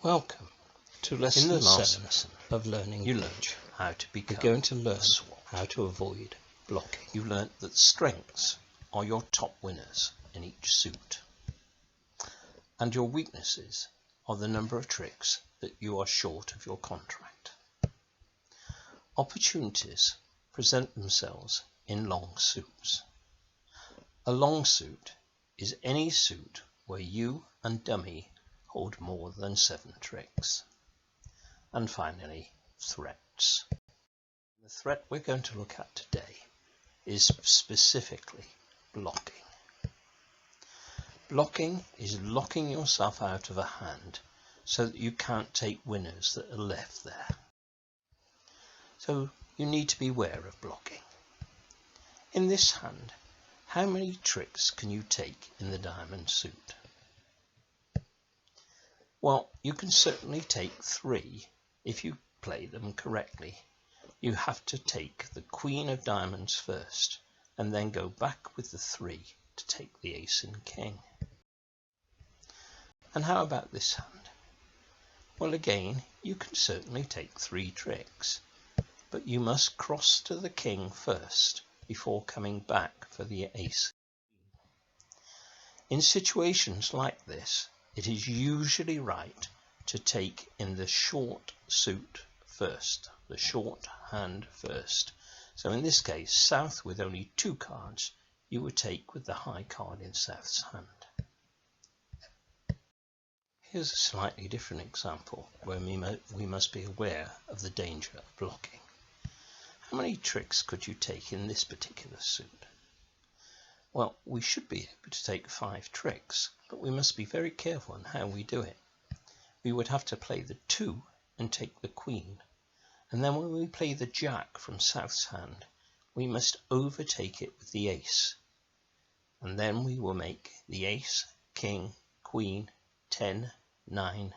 Welcome to lesson In the last 7 lesson, of Learning you Bridge. learnt how to We're become going to learn SWOT. how to avoid blocking. You learnt that strengths are your top winners in each suit, and your weaknesses are the number of tricks that you are short of your contract. Opportunities present themselves in long suits. A long suit is any suit where you and dummy hold more than 7 tricks. And finally, threats. The threat we're going to look at today is specifically blocking. Blocking is locking yourself out of a hand so that you can't take winners that are left there. So you need to be aware of blocking. In this hand, how many tricks can you take in the diamond suit? Well, you can certainly take 3 if you play them correctly. You have to take the Queen of Diamonds first and then go back with the 3 to take the Ace and King. And how about this hand? Well, again, you can certainly take 3 tricks, but you must cross to the King first before coming back for the Ace. In situations like this, it is usually right to take in the short suit first, the short hand first. So in this case, South with only 2 cards, you would take with the high card in South's hand. Here's a slightly different example where we must be aware of the danger of blocking. How many tricks could you take in this particular suit? Well, we should be able to take 5 tricks, but we must be very careful in how we do it. We would have to play the 2 and take the Queen, and then when we play the Jack from South's hand, we must overtake it with the Ace, and then we will make the Ace, King, Queen, 10, 9.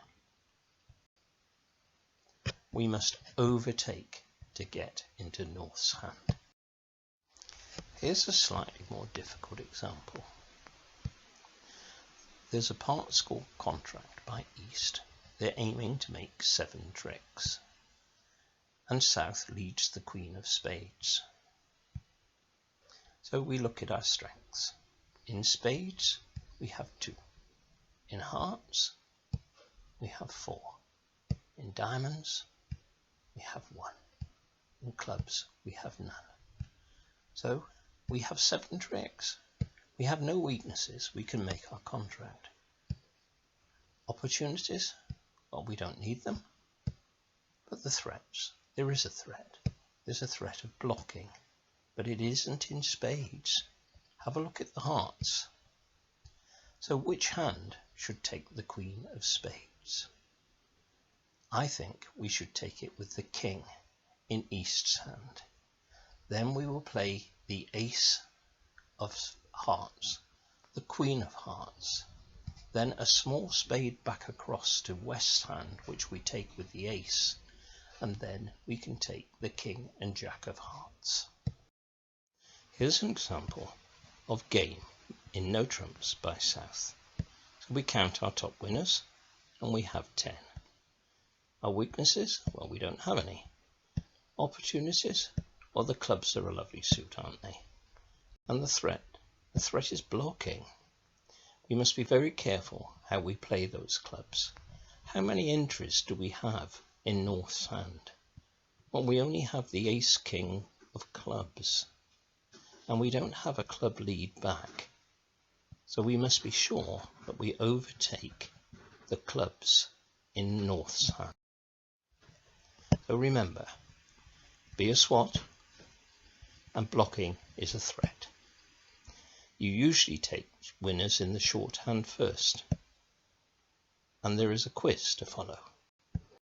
We must overtake to get into North's hand. Here's a slightly more difficult example. There's a part score contract by East. They're aiming to make 7 tricks. And South leads the Queen of Spades. So we look at our strengths. In Spades, we have 2. In Hearts, we have 4. In Diamonds, we have 1. In Clubs, we have none. So we have 7 tricks. We have no weaknesses. We can make our contract. Opportunities? Well, we don't need them. But the threats, there is a threat. There's a threat of blocking, but it isn't in Spades. Have a look at the Hearts. So which hand should take the Queen of Spades? I think we should take it with the King in East's hand. Then we will play the Ace of Hearts, the Queen of Hearts, then a small spade back across to West's hand, which we take with the Ace, and then we can take the King and Jack of Hearts. Here's an example of game in No Trumps by South. So we count our top winners, and we have 10. Our weaknesses? Well, we don't have any. Opportunities? Well, the clubs are a lovely suit, aren't they? And the threat? The threat is blocking. We must be very careful how we play those clubs. How many entries do we have in North's hand? Well, we only have the Ace King of Clubs, and we don't have a club lead back. So we must be sure that we overtake the clubs in North's hand. So remember, be a SWOT, and blocking is a threat. You usually take winners in the short hand first, and there is a quiz to follow.